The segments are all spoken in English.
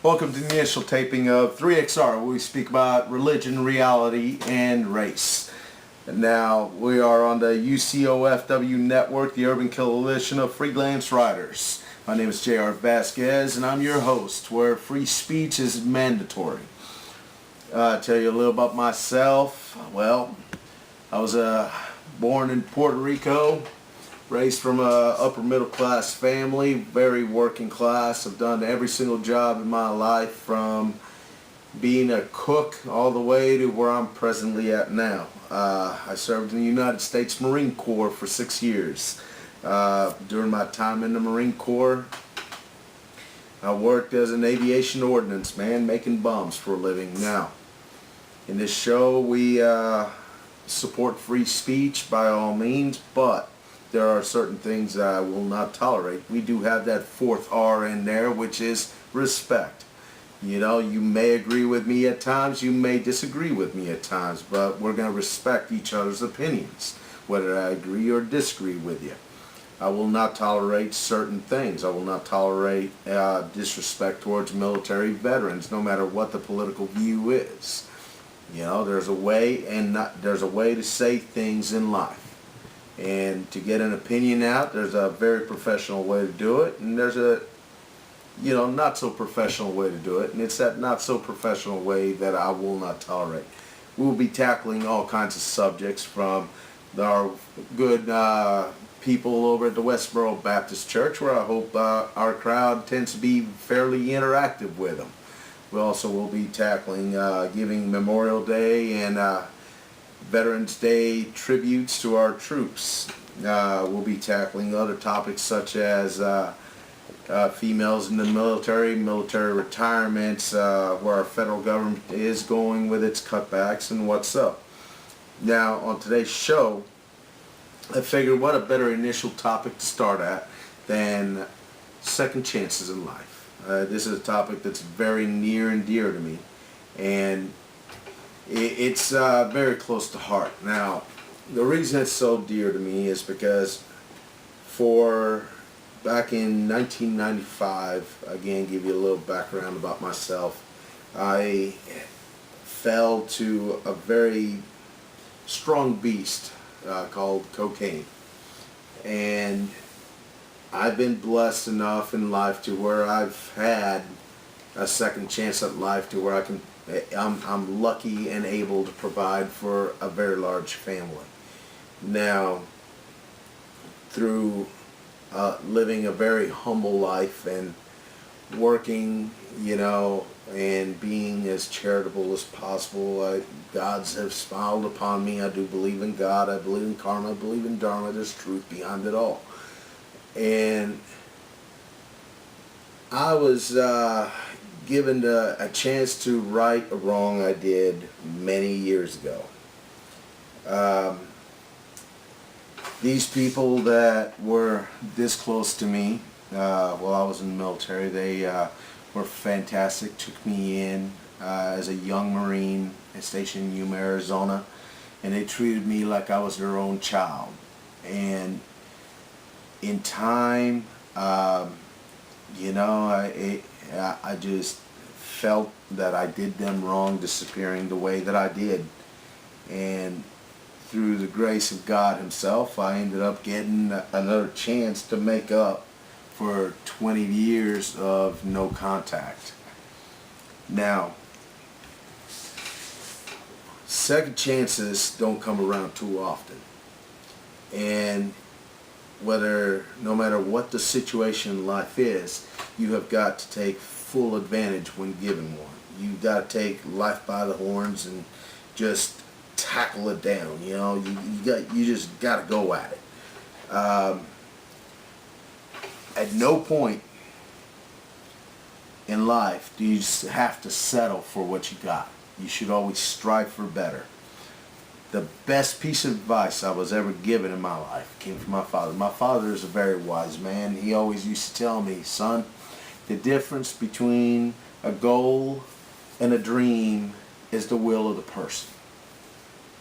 Welcome to the initial taping of 3XR, where we speak about religion, reality, and race. And now we are on the UCOFW network, the Urban Coalition of Freelance Writers. My name is Jorge Vazquez, and I'm your host, where free speech is mandatory. Tell you a little about myself. Well, I was born in Puerto Rico, raised from a upper middle class family, very working class. I've done every single job in my life, from being a cook all the way to where I'm presently at now. I served in the United States Marine Corps for 6 years. During my time in the Marine Corps, I worked as an aviation ordnance man, making bombs for a living. Now, in this show, we support free speech by all means, but there are certain things that I will not tolerate. We do have that fourth R in there, which is respect. You know, you may agree with me at times, you may disagree with me at times, but we're going to respect each other's opinions, whether I agree or disagree with you. I will not tolerate certain things. I will not tolerate disrespect towards military veterans, no matter what the political view is. You know, there's a way there's a way to say things in life. And to get an opinion out, there's a very professional way to do it, and there's a not so professional way to do it, and it's that not so professional way that I will not tolerate. We'll be tackling all kinds of subjects from our good people over at the Westboro Baptist Church, where I hope our crowd tends to be fairly interactive with them. We also will be tackling giving Memorial Day and Veterans Day tributes to our troops. We'll be tackling other topics such as females in the military retirements, where our federal government is going with its cutbacks, and what's up. Now, on today's show, I figured what a better initial topic to start at than second chances in life. This is a topic that's very near and dear to me, and it's very close to heart. Now, the reason it's so dear to me is because back in 1995, again, give you a little background about myself, I fell to a very strong beast called cocaine. And I've been blessed enough in life to where I've had a second chance at life, to where I'm lucky and able to provide for a very large family. Now, through living a very humble life and working, and being as charitable as possible, gods have smiled upon me. I do believe in God. I believe in karma. I believe in dharma. There's truth behind it all. And I was given a chance to right a wrong I did many years ago. These people that were this close to me while I was in the military, they were fantastic, took me in as a young Marine stationed in Yuma, Arizona, and they treated me like I was their own child. And in time, I just felt that I did them wrong, disappearing the way that I did. And through the grace of God himself, I ended up getting another chance to make up for 20 years of no contact. Now, second chances don't come around too often. And no matter what the situation in life is, you have got to take full advantage when given one. You've got to take life by the horns and just tackle it down. You just got to go at it. At no point in life do you have to settle for what you got. You should always strive for better. The best piece of advice I was ever given in my life came from my father. My father is a very wise man. He always used to tell me, son, the difference between a goal and a dream is the will of the person.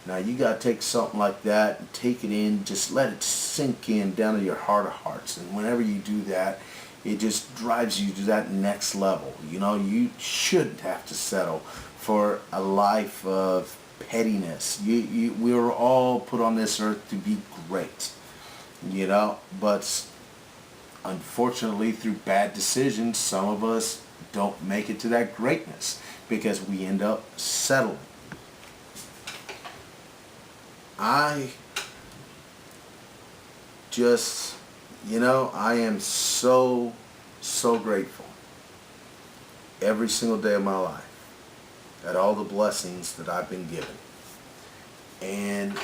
Now you got to take something like that and take it in, just let it sink in down to your heart of hearts. And whenever you do that, it just drives you to that next level. You know, you shouldn't have to settle for a life of pettiness. We were all put on this earth to be great, you know, but unfortunately through bad decisions, some of us don't make it to that greatness because we end up settling. I just, you know, I am so grateful every single day of my life at all the blessings that I've been given. And,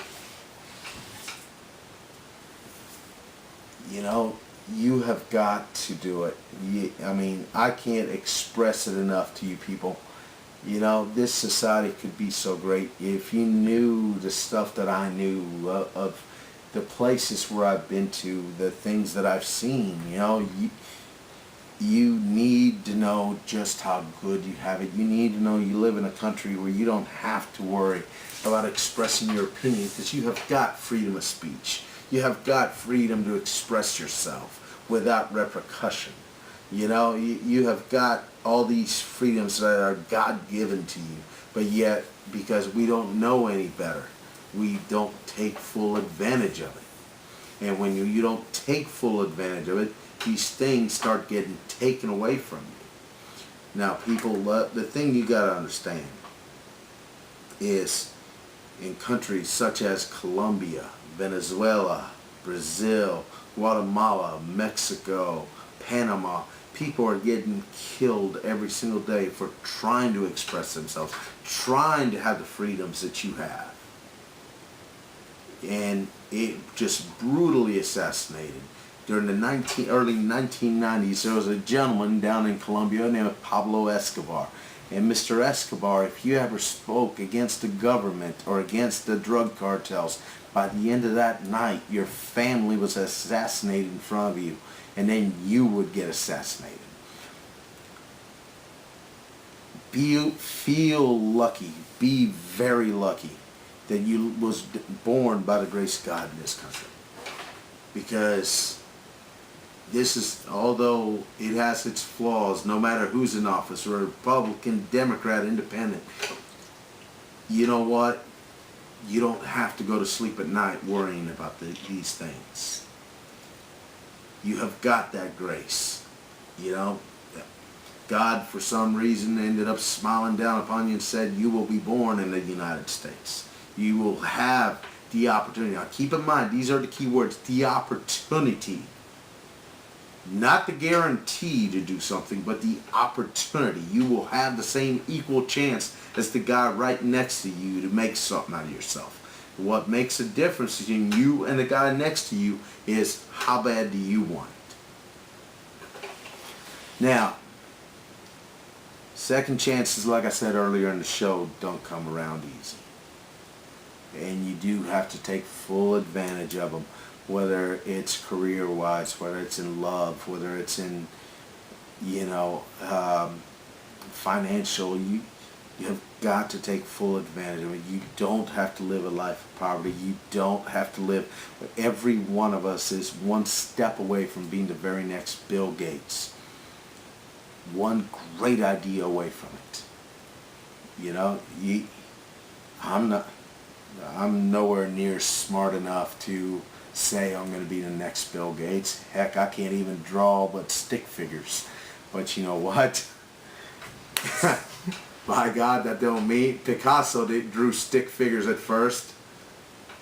you know, you have got to do it. I mean, I can't express it enough to you people. You know, this society could be so great if you knew the stuff that I knew of the places where I've been to, the things that I've seen. You know, you need to know just how good you have it. You need to know you live in a country where you don't have to worry about expressing your opinion because you have got freedom of speech. You have got freedom to express yourself without repercussion. You know, you have got all these freedoms that are God-given to you, but yet, because we don't know any better, we don't take full advantage of it. And when you don't take full advantage of it, these things start getting taken away from you. Now, people, the thing you got to understand is in countries such as Colombia, Venezuela, Brazil, Guatemala, Mexico, Panama, people are getting killed every single day for trying to express themselves, trying to have the freedoms that you have. And it just brutally assassinated. During the early 1990s, there was a gentleman down in Colombia named Pablo Escobar. And Mr. Escobar, if you ever spoke against the government or against the drug cartels, by the end of that night, your family was assassinated in front of you. And then you would get assassinated. Feel lucky, be very lucky that you was born by the grace of God in this country. Because this is, although it has its flaws, no matter who's in office, Republican, Democrat, Independent, you know what? You don't have to go to sleep at night worrying about these things. You have got that grace. You know, God for some reason ended up smiling down upon you and said, you will be born in the United States. You will have the opportunity. Now keep in mind, these are the key words, the opportunity. Not the guarantee to do something, but the opportunity. You will have the same equal chance as the guy right next to you to make something out of yourself. What makes a difference between you and the guy next to you is how bad do you want it. Now, second chances, like I said earlier in the show, don't come around easy. And you do have to take full advantage of them, whether it's career-wise, whether it's in love, whether it's in, you know, financial. You have got to take full advantage of it. You don't have to live a life of poverty. You don't have to live. Every one of us is one step away from being the very next Bill Gates. One great idea away from it. You know, I'm nowhere near smart enough to say I'm going to be the next Bill Gates. Heck, I can't even draw but stick figures. But you know what? By God, that don't mean Picasso drew stick figures at first.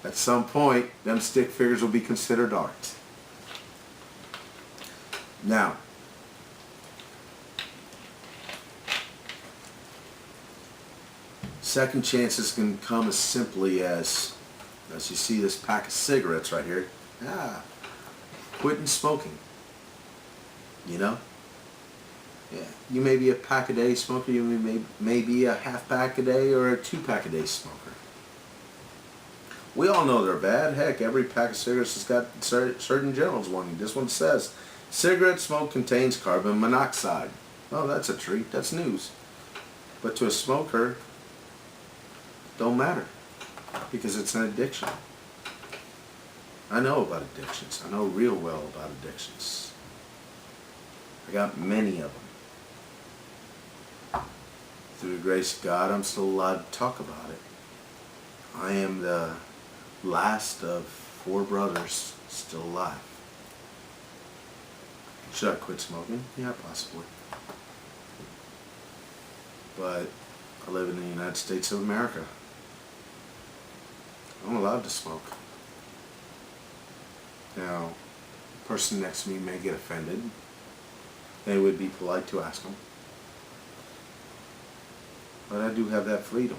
At some point, them stick figures will be considered art. Now, second chances can come as simply as you see this pack of cigarettes right here. Quitting smoking. You know? Yeah, you may be a pack a day smoker, you may be a half pack a day or a 2-pack a day smoker. We all know they're bad. Heck, every pack of cigarettes has got certain journals warning. This one says, cigarette smoke contains carbon monoxide. Oh, that's a treat. That's news. But to a smoker, don't matter. because it's an addiction. I know about addictions. I know real well about addictions. I got many of them. Through the grace of God, I'm still allowed to talk about it. I am the last of 4 brothers still alive. Should I quit smoking? Yeah, possibly. But I live in the United States of America. I'm allowed to smoke. Now, the person next to me may get offended. They would be polite to ask them. But I do have that freedom.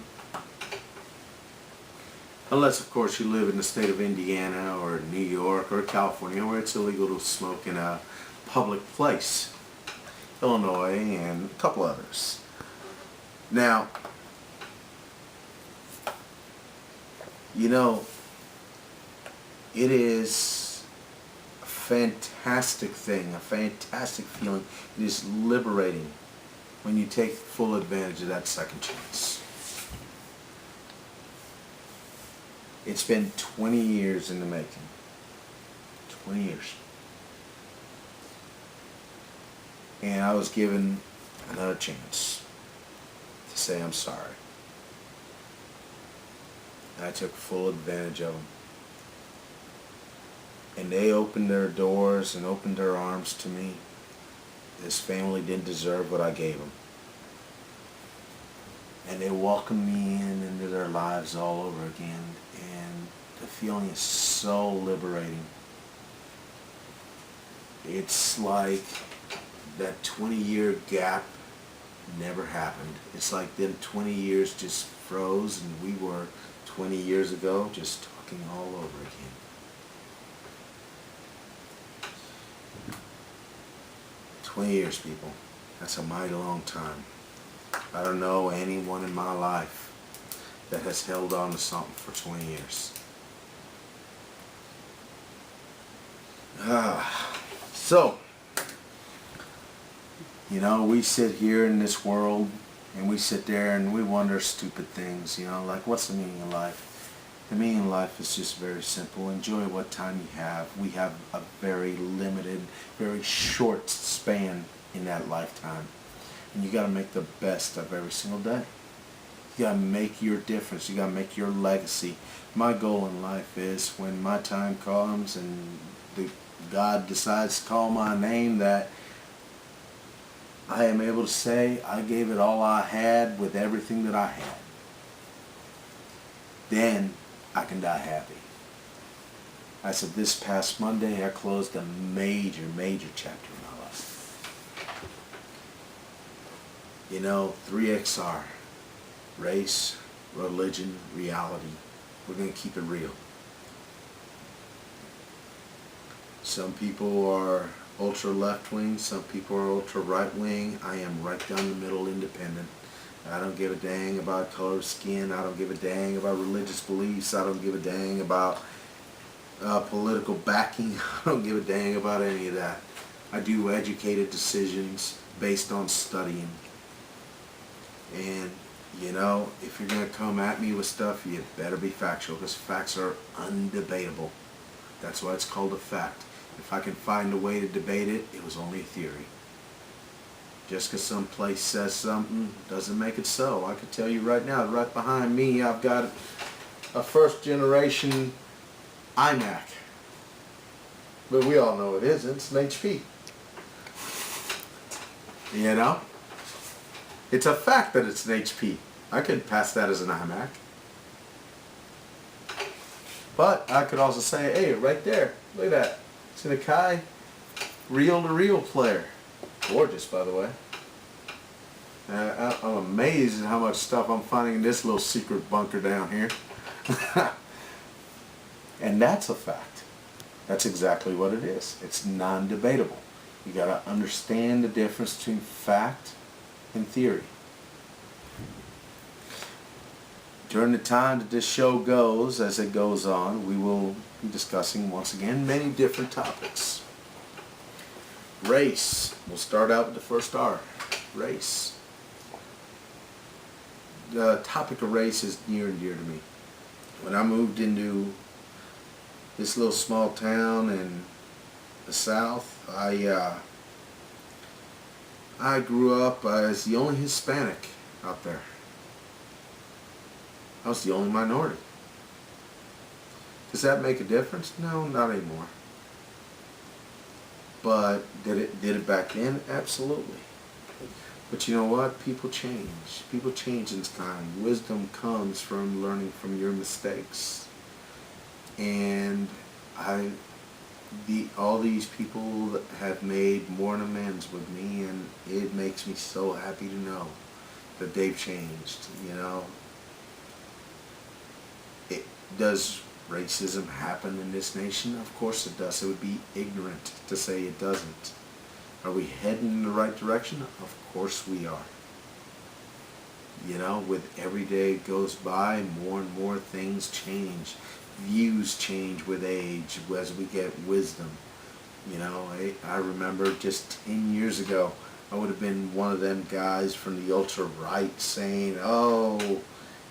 Unless, of course, you live in the state of Indiana or New York or California where it's illegal to smoke in a public place. Illinois and a couple others. Now, you know, it is a fantastic thing, a fantastic feeling. It is liberating when you take full advantage of that second chance. It's been 20 years in the making. 20 years. And I was given another chance to say I'm sorry. And I took full advantage of them. And they opened their doors and opened their arms to me. This family didn't deserve what I gave them. And they welcomed me into their lives all over again. And the feeling is so liberating. It's like that 20-year gap never happened. It's like them 20 years just froze and we were 20 years ago just talking all over again. Years, people. That's a mighty long time. I don't know anyone in my life that has held on to something for 20 years. So, you know, we sit here in this world and we sit there and we wonder stupid things, you know, like what's the meaning of life? The meaning of life is just very simple. Enjoy what time you have. We have a very limited, very short span in that lifetime. And you got to make the best of every single day. You got to make your difference. You got to make your legacy. My goal in life is when my time comes and God decides to call my name, that I am able to say I gave it all I had with everything that I had. Then I can die happy. I said this past Monday I closed a major chapter in my life. You know, 3XR, race, religion, reality. We're going to keep it real. Some people are ultra left wing, some people are ultra right wing. I am right down the middle, independent. I don't give a dang about color of skin. I don't give a dang about religious beliefs. I don't give a dang about political backing. I don't give a dang about any of that. I do educated decisions based on studying. And, you know, if you're going to come at me with stuff, you better be factual, because facts are undebatable. That's why it's called a fact. If I can find a way to debate it, it was only a theory. Just because some place says something doesn't make it so. I can tell you right now, right behind me, I've got a first generation iMac. But we all know it isn't. It's an HP. You know? It's a fact that it's an HP. I could pass that as an iMac. But I could also say, hey, right there, look at that. It's an Akai reel-to-reel player. Gorgeous, by the way. I'm amazed at how much stuff I'm finding in this little secret bunker down here. And that's a fact. That's exactly what it is. It's non-debatable. You got to understand the difference between fact and theory. During the time that this show goes, as it goes on, we will be discussing once again many different topics. Race. We'll start out with the first R. Race. The topic of race is near and dear to me. when I moved into this little small town in the South, I grew up as the only Hispanic out there. I was the only minority. Does that make a difference? No, not anymore. But did it back then? Absolutely. But you know what? People change. People change in time. Wisdom comes from learning from your mistakes. And all these people have made more than amends with me, and it makes me so happy to know that they've changed. You know, does racism happen in this nation? Of course it does. It would be ignorant to say it doesn't. Are we heading in the right direction? Of course we are. You know, with every day goes by, more and more things change. Views change with age as we get wisdom. You know, I remember just 10 years ago, I would have been one of them guys from the ultra-right saying, oh,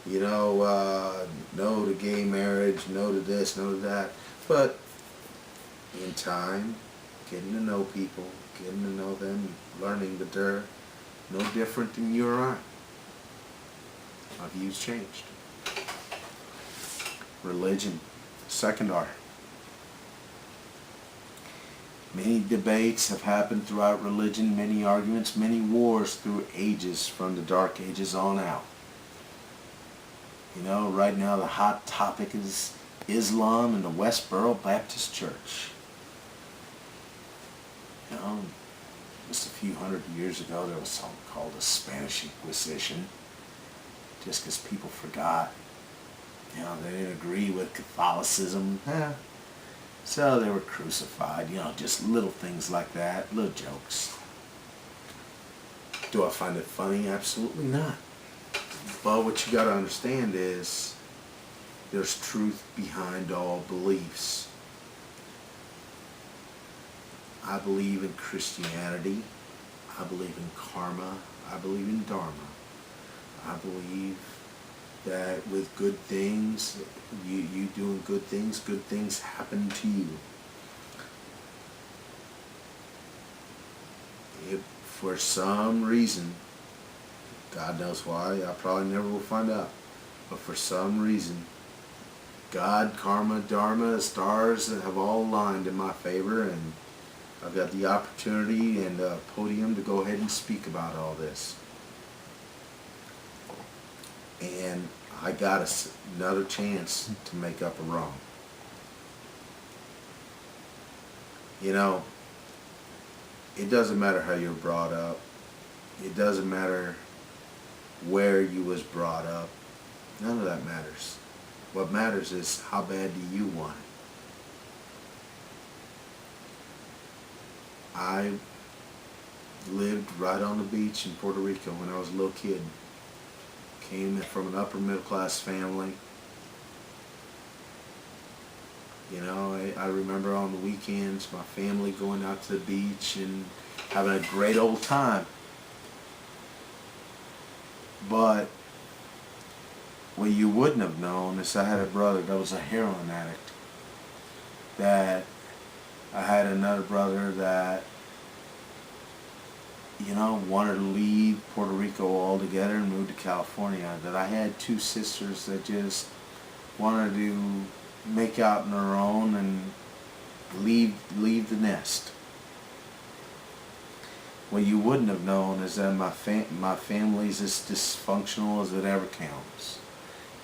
you know, no to gay marriage, no to this, no to that. But in time, getting to know people, getting to know them, learning that they're no different than you or I. My views changed. Religion, second R. Many debates have happened throughout religion, many arguments, many wars through ages, from the Dark Ages on out. You know, right now the hot topic is Islam and the Westboro Baptist Church. You know, just a few hundred years ago there was something called the Spanish Inquisition, just because people forgot. You know, they didn't agree with Catholicism. So they were crucified. You know, just little things like that, little jokes. Do I find it funny? Absolutely not. But what you got to understand is there's truth behind all beliefs. I believe in Christianity. I believe in karma. I believe in dharma. I believe that with good things, you doing good things happen to you. If for some reason, God knows why, I probably never will find out, but for some reason, God, karma, dharma, the stars have all aligned in my favor, and I've got the opportunity and the podium to go ahead and speak about all this. And I got another chance to make up a wrong. You know, it doesn't matter how you're brought up. It doesn't matter where you was brought up. None of that matters. What matters is how bad do you want it. I lived right on the beach in Puerto Rico when I was a little kid. Came from an upper middle class family. You know, I remember on the weekends my family going out to the beach and having a great old time. But what you wouldn't have known is I had a brother that was a heroin addict. That I had another brother that, you know, wanted to leave Puerto Rico altogether and move to California. That I had two sisters that just wanted to make out on their own and leave the nest. What you wouldn't have known is that my family's as dysfunctional as it ever counts.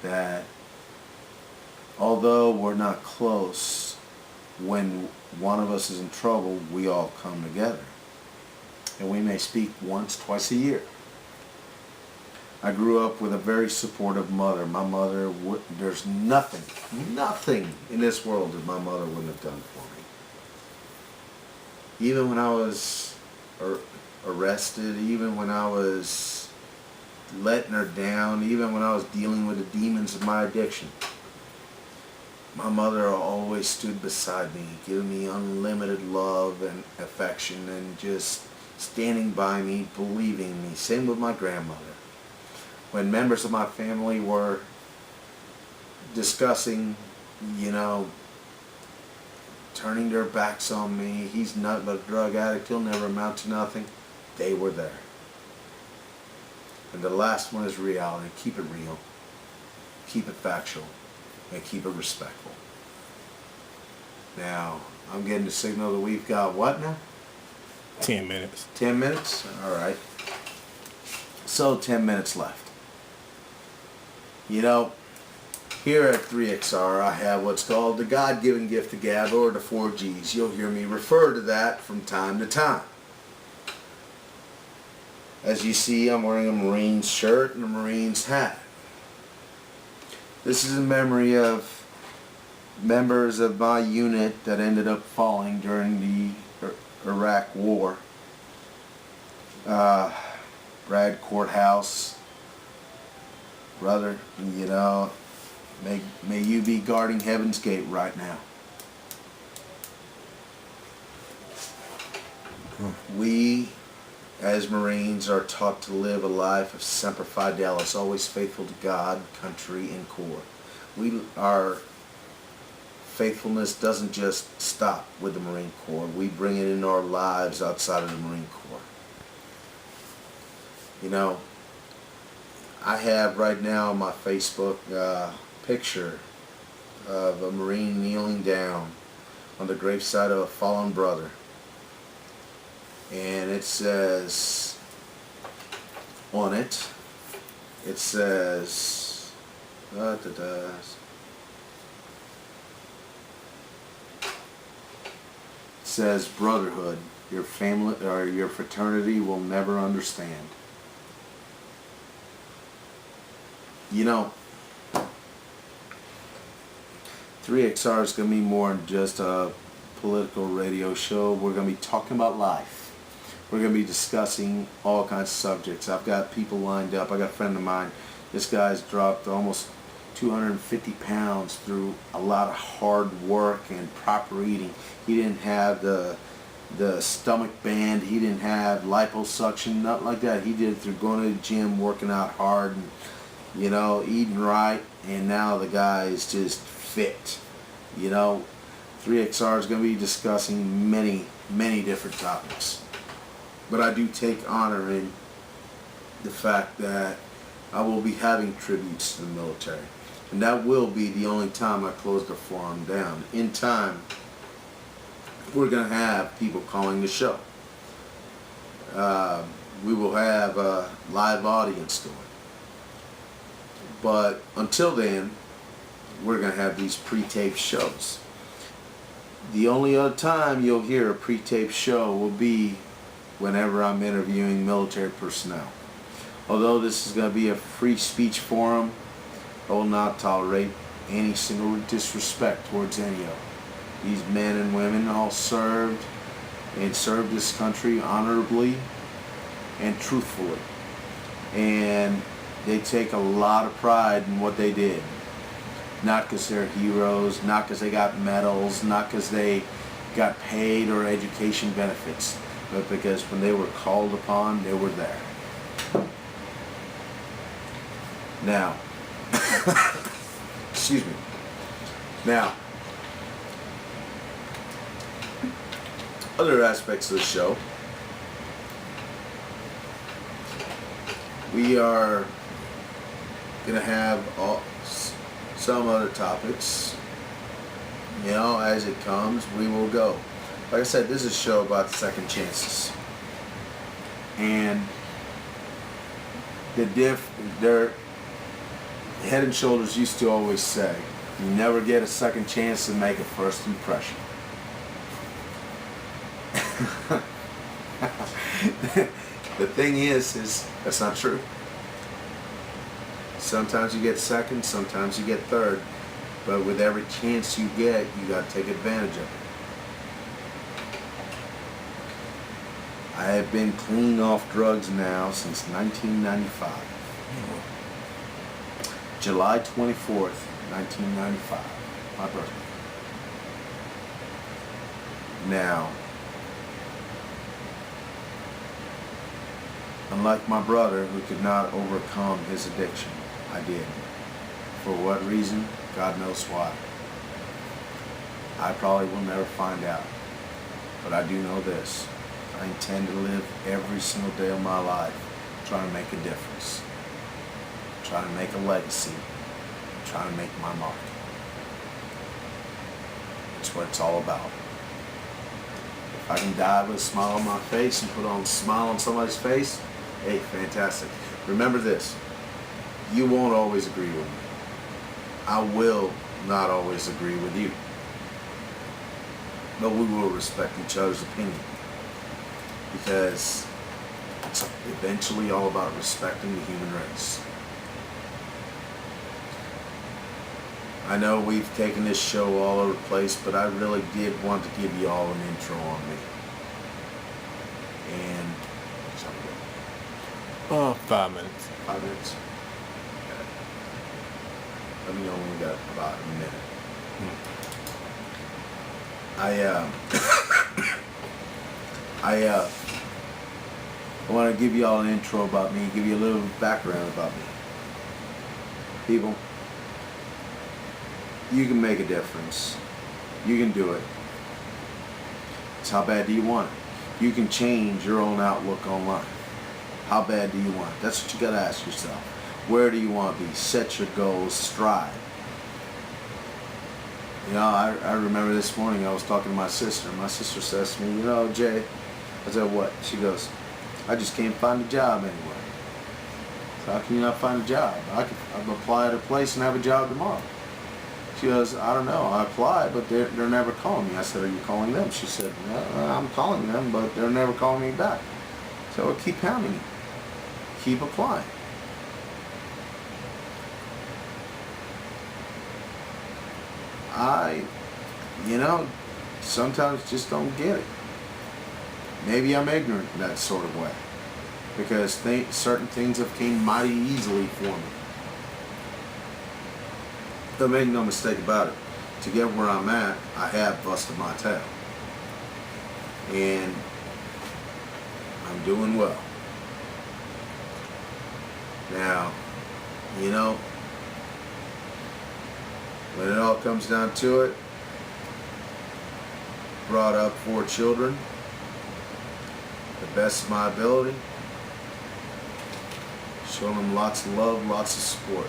That although we're not close, when one of us is in trouble, we all come together. And we may speak once, twice a year. I grew up with a very supportive mother. My mother, there's nothing in this world that my mother wouldn't have done for me. Even when I was arrested, even when I was letting her down, even when I was dealing with the demons of my addiction, my mother always stood beside me, giving me unlimited love and affection and just standing by me, believing me. Same with my grandmother. When members of my family were discussing, you know, turning their backs on me. He's nothing but a drug addict. He'll never amount to nothing. They were there. And the last one is reality. Keep it real. Keep it factual. And keep it respectful. Now, I'm getting the signal that we've got what now? 10 minutes. 10 minutes? Alright. So 10 minutes left. You know, here at 3XR I have what's called the God-given gift of gab, or the 4 Gs. You'll hear me refer to that from time to time. As you see, I'm wearing a Marines shirt and a Marines hat. This is in memory of members of my unit that ended up falling during the Iraq War. Brad Courthouse, brother, you know, may you be guarding Heaven's Gate right now. We, as Marines, are taught to live a life of semper fidelis, always faithful to God, country, and Corps. Our faithfulness doesn't just stop with the Marine Corps. We bring it in our lives outside of the Marine Corps. You know, I have right now on my Facebook picture of a Marine kneeling down on the gravesite of a fallen brother. And it says on it, it says, brotherhood, your family or your fraternity will never understand. You know, 3XR is going to be more than just a political radio show. We're going to be talking about life. We're going to be discussing all kinds of subjects. I've got people lined up. I got a friend of mine. This guy's dropped almost 250 pounds through a lot of hard work and proper eating. He didn't have the stomach band. He didn't have liposuction, nothing like that. He did it through going to the gym, working out hard, and, you know, eating right. And now the guy is just fit. You know, 3XR is going to be discussing many, many different topics. But I do take honor in the fact that I will be having tributes to the military. And that will be the only time I close the forum down. In time, we're going to have people calling the show. We will have a live audience going. But until then, we're going to have these pre-taped shows. The only other time you'll hear a pre-taped show will be whenever I'm interviewing military personnel. Although this is going to be a free speech forum, I will not tolerate any single disrespect towards any of them. These men and women all served this country honorably and truthfully. And they take a lot of pride in what they did. Not because they're heroes, not because they got medals, not because they got paid or education benefits, but because when they were called upon, they were there. Now, excuse me. Now, other aspects of the show. We are going to have some other topics. You know, as it comes, we will go. Like I said, this is a show about second chances. And their Head and Shoulders used to always say, you never get a second chance to make a first impression. The thing is that's not true. Sometimes you get second, sometimes you get third, but with every chance you get, you got to take advantage of it. I have been clean off drugs now since 1995. July 24th, 1995, my birthday. Now, unlike my brother who could not overcome his addiction, I did. For what reason? God knows why. I probably will never find out. But I do know this. I intend to live every single day of my life trying to make a difference. Trying to make a legacy. Trying to make my mark. It's what it's all about. If I can die with a smile on my face and put on a smile on somebody's face, hey, fantastic. Remember this. You won't always agree with me. I will not always agree with you. But we will respect each other's opinion. Because it's eventually all about respecting the human race. I know we've taken this show all over the place, but I really did want to give you all an intro on me. And 5 minutes. 5 minutes? Okay. Let me know when we got about a minute. I want to give you all an intro about me, give you a little background about me. People, you can make a difference. You can do it. It's how bad do you want it? You can change your own outlook on life. How bad do you want it? That's what you got to ask yourself. Where do you want to be? Set your goals, strive. You know, I remember this morning I was talking to my sister. My sister says to me, you know, Jay, I said, what? She goes, I just can't find a job anywhere. So how can you not find a job? I can apply at a place and have a job tomorrow. She goes, I don't know. I applied, but they're never calling me. I said, are you calling them? She said, no, I'm calling them, but they're never calling me back. So I keep pounding it. Keep applying. Sometimes just don't get it. Maybe I'm ignorant in that sort of way. Because certain things have came mighty easily for me. But make no mistake about it. To get where I'm at, I have busted my tail. And I'm doing well. Now, you know, when it all comes down to it, brought up 4 children, the best of my ability, showing them lots of love, lots of support.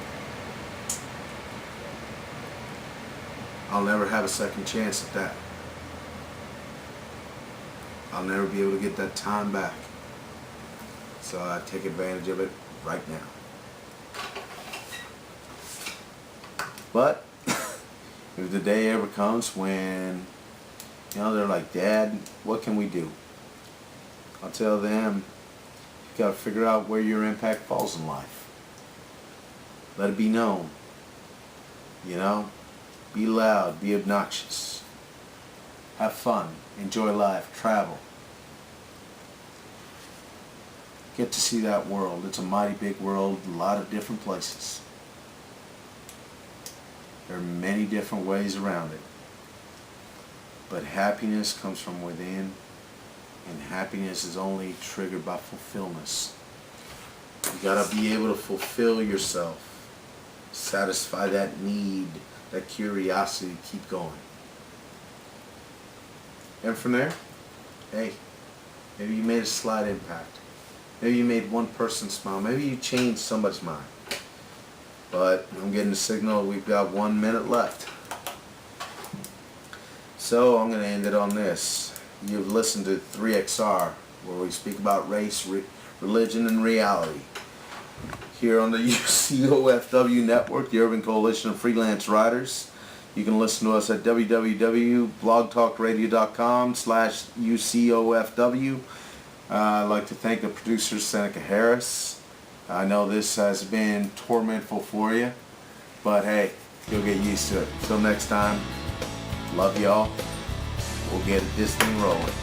I'll never have a second chance at that. I'll never be able to get that time back. So I take advantage of it right now. But if the day ever comes when, you know, they're like, Dad, what can we do? I'll tell them, you got to figure out where your impact falls in life. Let it be known. You know? Be loud, be obnoxious. Have fun, enjoy life, travel. Get to see that world. It's a mighty big world, a lot of different places. There are many different ways around it. But happiness comes from within, and happiness is only triggered by fulfillment. You gotta be able to fulfill yourself, satisfy that need, that curiosity, keep going. And from there, hey, maybe you made a slight impact. Maybe you made one person smile. Maybe you changed somebody's mind. But I'm getting the signal we've got 1 minute left. So I'm going to end it on this. You've listened to 3XR, where we speak about race, religion, and reality. Here on the UCOFW network, the Urban Coalition of Freelance Writers. You can listen to us at www.blogtalkradio.com/UCOFW. I'd like to thank the producer, Senica Harris. I know this has been tormentful for you, but hey, you'll get used to it. Till next time, love y'all. We'll get this thing rolling.